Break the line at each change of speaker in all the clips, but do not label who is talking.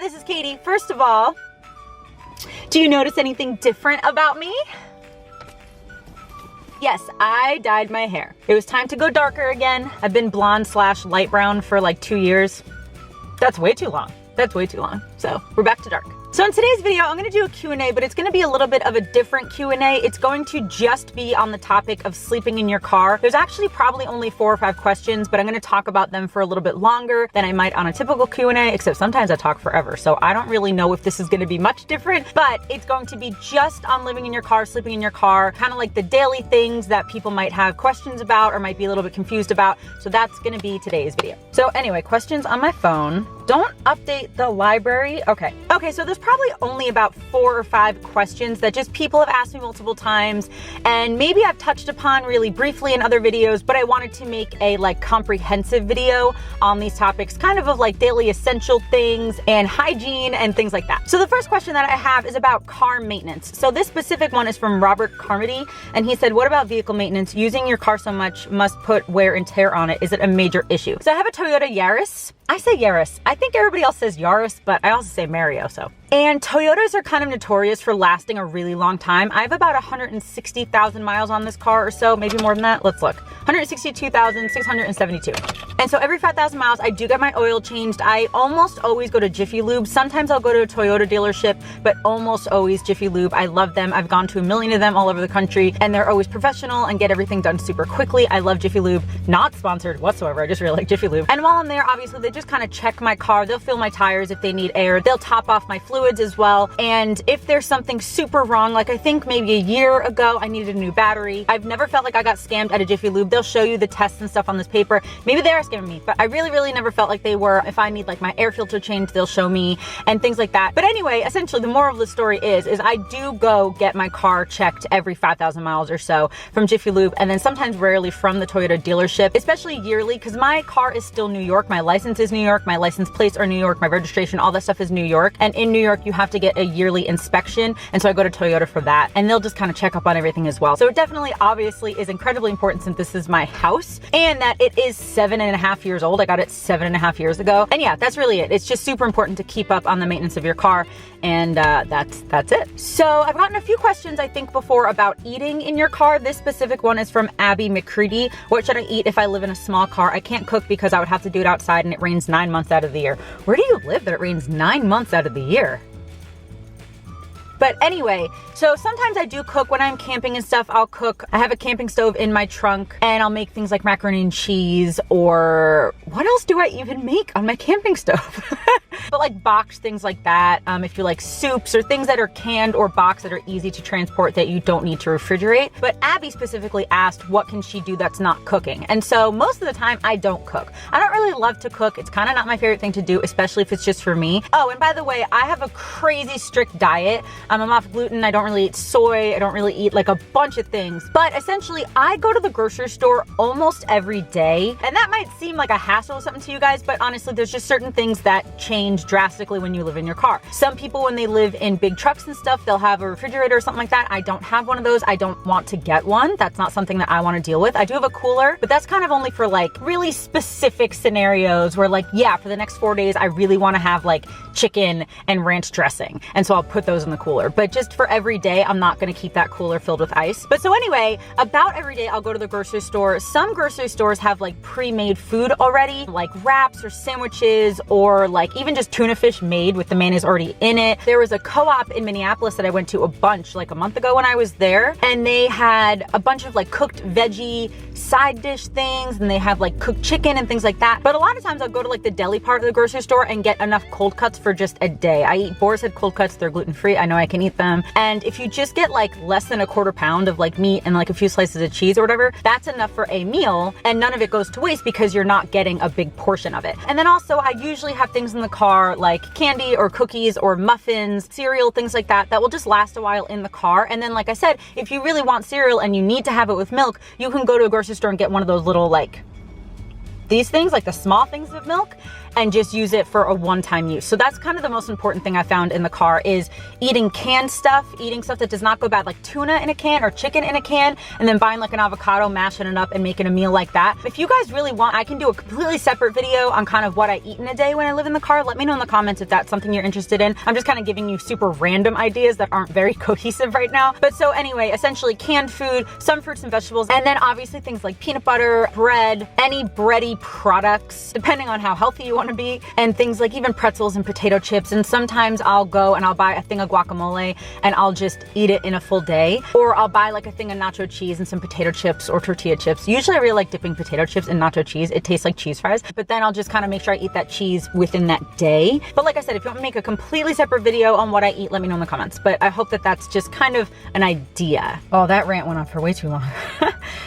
this is Katie. First of all, do you notice anything different about me? Yes, I dyed my hair. It was time to go darker again. I've been blonde / light brown for like 2 years. That's way too long. That's way too long. So we're back to dark. So in today's video, I'm gonna do a Q&A, but it's gonna be a little bit of a different Q&A. It's going to just be on the topic of sleeping in your car. There's actually probably only 4 or 5 questions, but I'm gonna talk about them for a little bit longer than I might on a typical Q&A, except sometimes I talk forever. So I don't really know if this is gonna be much different, but it's going to be just on living in your car, sleeping in your car, kind of like the daily things that people might have questions about or might be a little bit confused about. So that's gonna be today's video. So anyway, questions on my phone. Don't update the library. Okay, so there's probably only about 4 or 5 questions that just people have asked me multiple times, and maybe I've touched upon really briefly in other videos, but I wanted to make a like comprehensive video on these topics, kind of like daily essential things and hygiene and things like that. So the first question that I have is about car maintenance. So this specific one is from Robert Carney, and he said, what about vehicle maintenance? Using your car so much must put wear and tear on it. Is it a major issue? So I have a Toyota Yaris. I say Yaris. I think everybody else says Yaris, but I also say Mario, so. And Toyotas are kind of notorious for lasting a really long time. I have about 160,000 miles on this car or so, maybe more than that. Let's look. 162,672. And so every 5,000 miles, I do get my oil changed. I almost always go to Jiffy Lube. Sometimes I'll go to a Toyota dealership, but almost always Jiffy Lube. I love them. I've gone to a million of them all over the country, and they're always professional and get everything done super quickly. I love Jiffy Lube. Not sponsored whatsoever. I just really like Jiffy Lube. And while I'm there, obviously, they just kind of check my car. They'll fill my tires if they need air. They'll top off my fluids as well. And if there's something super wrong, like I think maybe a year ago, I needed a new battery. I've never felt like I got scammed at a Jiffy Lube. They'll show you the tests and stuff on this paper. Maybe they are scamming me, but I really never felt like they were. If I need like my air filter changed, they'll show me and things like that. But anyway, essentially the moral of the story is I do go get my car checked every 5,000 miles or so from Jiffy Lube, and then sometimes rarely from the Toyota dealership, especially yearly, because my car is still New York. My license is New York. My license plates are New York. My registration, all that stuff is New York. And in New York, you have to get a yearly inspection. And so I go to Toyota for that, and they'll just kind of check up on everything as well. So it definitely obviously is incredibly important since this is my house, and that it is 7.5 years old. I got it 7.5 years ago. And yeah, that's really it. It's just super important to keep up on the maintenance of your car. And that's it. So I've gotten a few questions, I think, before about eating in your car. This specific one is from Abby McCready. What should I eat if I live in a small car? I can't cook because I would have to do it outside, and it rains 9 months out of the year. Where do you live that it rains 9 months out of the year? But anyway, so sometimes I do cook when I'm camping and stuff. I'll cook. I have a camping stove in my trunk, and I'll make things like macaroni and cheese, or what else do I even make on my camping stove? But like boxed things like that. If you like soups or things that are canned or boxed that are easy to transport that you don't need to refrigerate. But Abby specifically asked, what can she do that's not cooking? And so most of the time I don't cook. I don't really love to cook. It's kind of not my favorite thing to do, especially if it's just for me. Oh, and by the way, I have a crazy strict diet. I'm off gluten. I don't really eat soy. I don't really eat like a bunch of things. But essentially, I go to the grocery store almost every day. And that might seem like a hassle or something to you guys, but honestly, there's just certain things that change drastically when you live in your car. Some people, when they live in big trucks and stuff, they'll have a refrigerator or something like that. I don't have one of those. I don't want to get one. That's not something that I want to deal with. I do have a cooler, but that's kind of only for like really specific scenarios where like, yeah, for the next 4 days, I really want to have like chicken and ranch dressing. And so I'll put those in the cooler. But just for every day, I'm not going to keep that cooler filled with ice. But so anyway, about every day I'll go to the grocery store. Some grocery stores have like pre-made food already, like wraps or sandwiches, or like even just tuna fish made with the mayonnaise already in it. There was a co-op in Minneapolis that I went to a bunch like a month ago when I was there, and they had a bunch of like cooked veggie side dish things, and they have like cooked chicken and things like that. But a lot of times I'll go to like the deli part of the grocery store and get enough cold cuts for just a day. I eat Boar's Head cold cuts. They're gluten-free. I know I can eat them. And if you just get like less than a quarter pound of like meat and like a few slices of cheese or whatever, that's enough for a meal, and none of it goes to waste because you're not getting a big portion of it. And then also I usually have things in the car like candy or cookies or muffins, cereal, things like that, that will just last a while in the car. And then like I said, if you really want cereal and you need to have it with milk, you can go to a grocery store and get one of those little like these things, like the small things of milk, and just use it for a one-time use. So that's kind of the most important thing I found in the car, is eating canned stuff, eating stuff that does not go bad, like tuna in a can or chicken in a can, and then buying like an avocado, mashing it up and making a meal like that. If you guys really want, I can do a completely separate video on kind of what I eat in a day when I live in the car. Let me know in the comments if that's something you're interested in. I'm just kind of giving you super random ideas that aren't very cohesive right now. But so anyway, essentially canned food, some fruits and vegetables, and then obviously things like peanut butter, bread, any bready products, depending on how healthy you want to be, and things like even pretzels and potato chips. And sometimes I'll go and I'll buy a thing of guacamole and I'll just eat it in a full day. Or I'll buy like a thing of nacho cheese and some potato chips or tortilla chips. Usually I really like dipping potato chips in nacho cheese. It tastes like cheese fries, but then I'll just kind of make sure I eat that cheese within that day. But like I said, if you want me to make a completely separate video on what I eat, let me know in the comments. But I hope that that's just kind of an idea. Oh, that rant went on for way too long.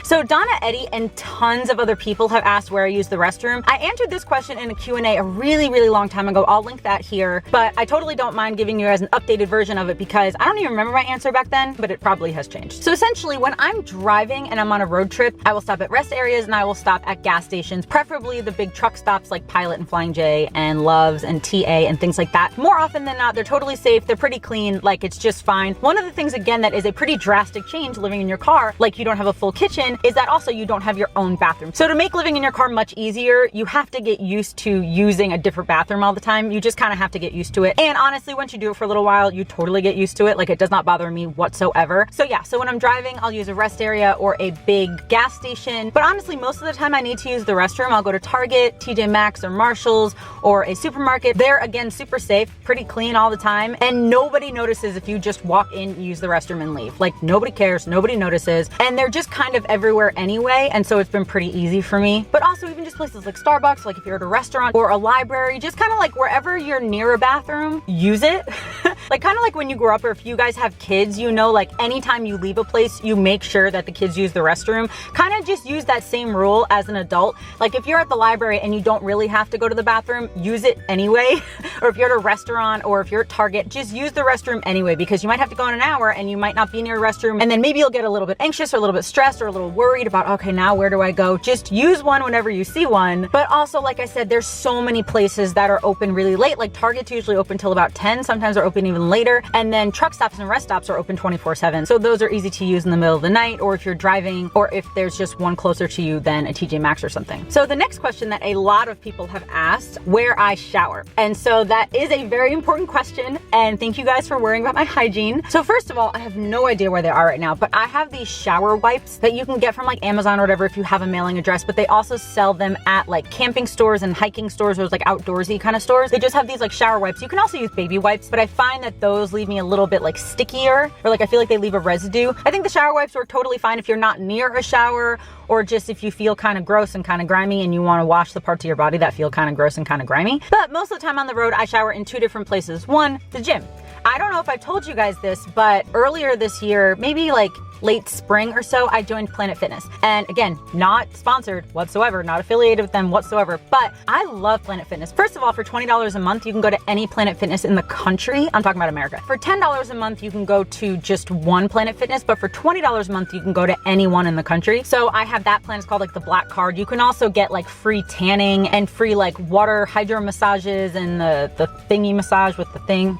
So Donna, Eddie, and tons of other people have asked where I use the restroom. I answered this question in a Q&A a really, really long time ago. I'll link that here, but I totally don't mind giving you guys an updated version of it because I don't even remember my answer back then, but it probably has changed. So essentially when I'm driving and I'm on a road trip, I will stop at rest areas and I will stop at gas stations, preferably the big truck stops like Pilot and Flying J and Love's and TA and things like that. More often than not, they're totally safe. They're pretty clean. Like, it's just fine. One of the things, again, that is a pretty drastic change living in your car, like you don't have a full kitchen, is that also you don't have your own bathroom. So to make living in your car much easier, you have to get used to using a different bathroom all the time. You just kind of have to get used to it. And honestly, once you do it for a little while, you totally get used to it. Like, it does not bother me whatsoever. So yeah, so when I'm driving, I'll use a rest area or a big gas station. But honestly, most of the time I need to use the restroom, I'll go to Target, TJ Maxx, or Marshall's, or a supermarket. They're, again, super safe, pretty clean all the time. And nobody notices if you just walk in, use the restroom, and leave. Like, nobody cares, nobody notices. And they're just kind of everywhere anyway. And so it's been pretty easy for me. But also even just places like Starbucks, like if you're at a restaurant or a library, just kind of like wherever you're near a bathroom, use it. Like, kind of like when you grow up, or if you guys have kids, you know, like anytime you leave a place, you make sure that the kids use the restroom. Kind of just use that same rule as an adult. Like, if you're at the library and you don't really have to go to the bathroom, use it anyway. Or if you're at a restaurant or if you're at Target, just use the restroom anyway, because you might have to go in an hour and you might not be near a restroom. And then maybe you'll get a little bit anxious or a little bit stressed or a little worried about, okay, now where do I go? Just use one whenever you see one. But also, like I said, there's so many places that are open really late. Like Target's usually open till about 10. Sometimes they're open even later. And then truck stops and rest stops are open 24/7. So those are easy to use in the middle of the night, or if you're driving, or if there's just one closer to you than a TJ Maxx or something. So the next question that a lot of people have asked, where I shower. And so that is a very important question. And thank you guys for worrying about my hygiene. So first of all, I have no idea where they are right now, but I have these shower wipes that you can get from like Amazon or whatever if you have a mailing address, but they also sell them at like camping stores and hiking stores, or like outdoorsy kind of stores. They just have these like shower wipes. You can also use baby wipes, but I find that those leave me a little bit like stickier, or like I feel like they leave a residue. I think the shower wipes work totally fine if you're not near a shower, or just if you feel kind of gross and kind of grimy and you want to wash the parts of your body that feel kind of gross and kind of grimy. But most of the time on the road, I shower in two different places. One, the gym. I don't know if I told you guys this, but earlier this year, maybe like late spring or so, I joined Planet Fitness. And again, not sponsored whatsoever, not affiliated with them whatsoever, but I love Planet Fitness. First of all, for $20 a month, you can go to any Planet Fitness in the country. I'm talking about America. For $10 a month, you can go to just one Planet Fitness, but for $20 a month, you can go to anyone in the country. So I have that plan. It's called like the Black Card. You can also get like free tanning and free like water hydro massages and the thingy massage with the thing,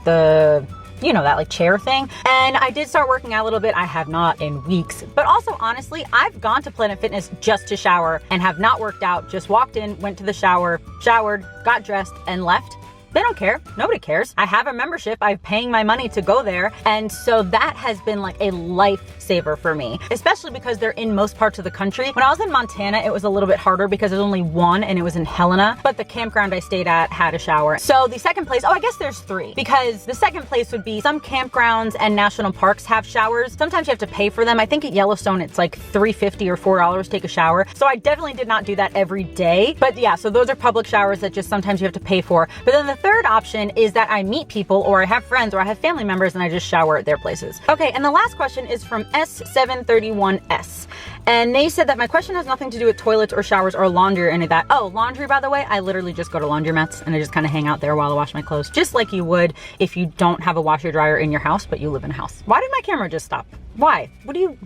you know, that like chair thing. And I did start working out a little bit. I have not in weeks. But also, honestly, I've gone to Planet Fitness just to shower and have not worked out. Just walked in, went to the shower, showered, got dressed, and left. They don't care. Nobody cares. I have a membership. I'm paying my money to go there. And so that has been like a lifesaver for me, especially because they're in most parts of the country. When I was in Montana, it was a little bit harder because there's only one and it was in Helena, but the campground I stayed at had a shower. So the second place, I guess there's three, because the second place would be some campgrounds and national parks have showers. Sometimes you have to pay for them. I think at Yellowstone, it's like $3.50 or $4 to take a shower. So I definitely did not do that every day. But yeah, so those are public showers that just sometimes you have to pay for. But then the third option is that I meet people, or I have friends, or I have family members, and I just shower at their places. Okay, and the last question is from S731S. And they said that my question has nothing to do with toilets or showers or laundry or any of that. Oh, laundry, by the way, I literally just go to laundromats and I just kind of hang out there while I wash my clothes, just like you would if you don't have a washer dryer in your house, but you live in a house. Why did my camera just stop? why?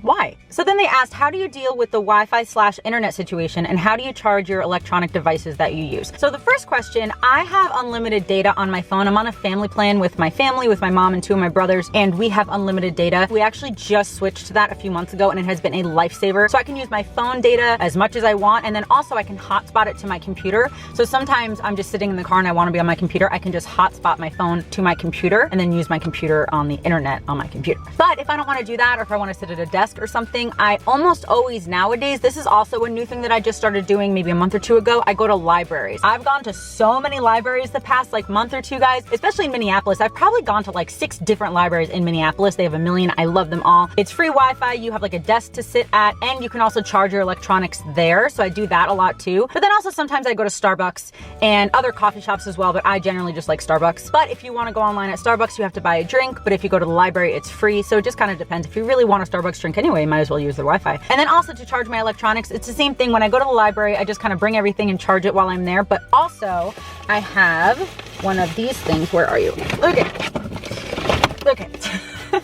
Why? So then they asked, how do you deal with the Wi-Fi/internet situation, and how do you charge your electronic devices that you use? So the first question, I have unlimited data on my phone. I'm on a family plan with my family, with my mom and 2 of my brothers, and we have unlimited data. We actually just switched to that a few months ago, and it has been a lifesaver. So I can use my phone data as much as I want, and then also I can hotspot it to my computer. So sometimes I'm just sitting in the car and I want to be on my computer. I can just hotspot my phone to my computer and then use my computer on the internet on my computer. But if I don't want to do that, or if I want to sit at a desk or something, I almost always nowadays, this is also a new thing that I just started doing maybe a month or 2 ago, I go to libraries. I've gone to so many libraries the past like month or 2, guys, especially in Minneapolis. I've probably gone to like 6 different libraries in Minneapolis. They have a million. I love them all. It's free Wi-Fi. You have like a desk to sit at, and you can also charge your electronics there. So I do that a lot too. But then also sometimes I go to Starbucks and other coffee shops as well, but I generally just like Starbucks. But if you want to go online at Starbucks, you have to buy a drink. But if you go to the library, it's free. So it just kind of depends. If you really want a Starbucks drink anyway, you might as well use their Wi-Fi. And then also to charge my electronics, it's the same thing. When I go to the library, I just kind of bring everything and charge it while I'm there. But also I have one of these things. Where are you? Okay.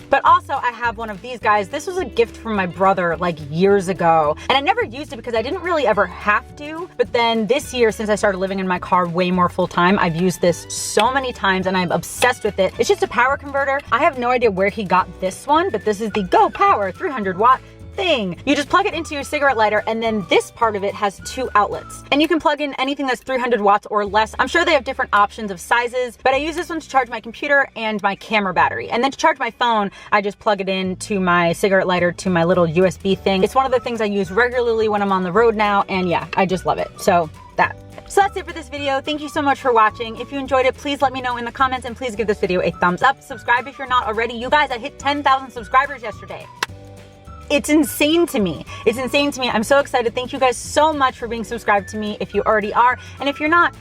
But also I have one of these guys. This was a gift from my brother like years ago, and I never used it because I didn't really ever have to. But then this year, since I started living in my car way more full time, I've used this so many times and I'm obsessed with it. It's just a power converter. I have no idea where he got this one, but this is the Go Power 300 watt thing. You just plug it into your cigarette lighter, and then this part of it has 2 outlets, and you can plug in anything that's 300 watts or less. I'm sure they have different options of sizes, but I use this one to charge my computer and my camera battery. And then to charge my phone, I just plug it in to my cigarette lighter, to my little USB thing. It's one of the things I use regularly when I'm on the road now, and yeah, I just love it. So that's it for this video. Thank you so much for watching. If you enjoyed it, please let me know in the comments, and please give this video a thumbs up. Subscribe if you're not already. You guys, I hit 10,000 subscribers yesterday. It's insane to me. It's insane to me. I'm so excited. Thank you guys so much for being subscribed to me if you already are. And if you're not,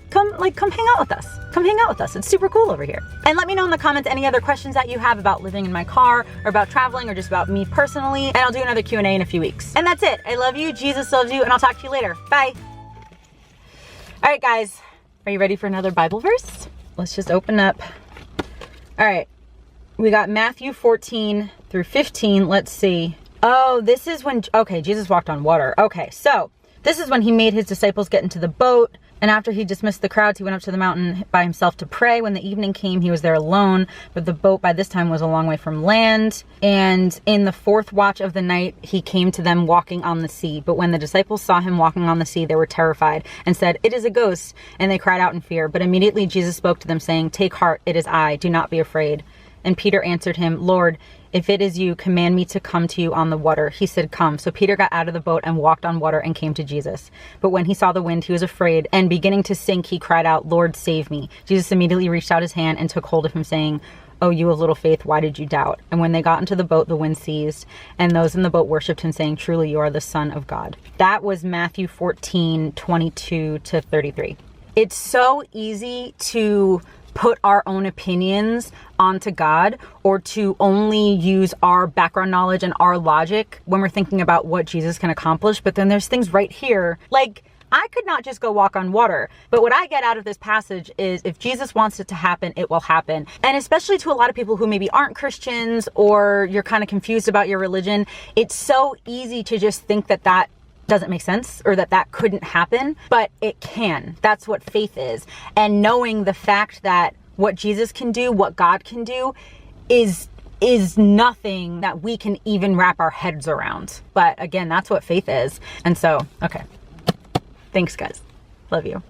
come hang out with us. Come hang out with us. It's super cool over here. And let me know in the comments any other questions that you have about living in my car, or about traveling, or just about me personally. And I'll do another Q&A in a few weeks. And that's it. I love you. Jesus loves you. And I'll talk to you later. Bye. All right, guys. Are you ready for another Bible verse? Let's just open up. All right. We got Matthew 14 through 15. Let's see. Oh, this is when, okay, Jesus walked on water. Okay, so this is when he made his disciples get into the boat. And after he dismissed the crowds, he went up to the mountain by himself to pray. When the evening came, he was there alone, but the boat by this time was a long way from land. And in the 4th watch of the night, he came to them walking on the sea. But when the disciples saw him walking on the sea, they were terrified and said, "It is a ghost." And they cried out in fear. But immediately Jesus spoke to them, saying, "Take heart, it is I. Do not be afraid." And Peter answered him, "Lord, if it is you, command me to come to you on the water." He said, "Come." So Peter got out of the boat and walked on water and came to Jesus. But when he saw the wind, he was afraid, and beginning to sink, he cried out, "Lord, save me." Jesus immediately reached out his hand and took hold of him, saying, "Oh, you of little faith, why did you doubt?" And when they got into the boat, the wind ceased, and those in the boat worshipped him, saying, "Truly, you are the Son of God." That was Matthew 14:22 to 33. It's so easy to put our own opinions onto God, or to only use our background knowledge and our logic when we're thinking about what Jesus can accomplish. But then there's things right here, like I could not just go walk on water. But what I get out of this passage is, if Jesus wants it to happen, it will happen. And especially to a lot of people who maybe aren't Christians, or you're kind of confused about your religion, it's so easy to just think that that doesn't make sense, or that couldn't happen, but it can. That's what faith is. And knowing the fact that what Jesus can do, what God can do, is nothing that we can even wrap our heads around. But again, that's what faith is. And so, okay. Thanks, guys. Love you.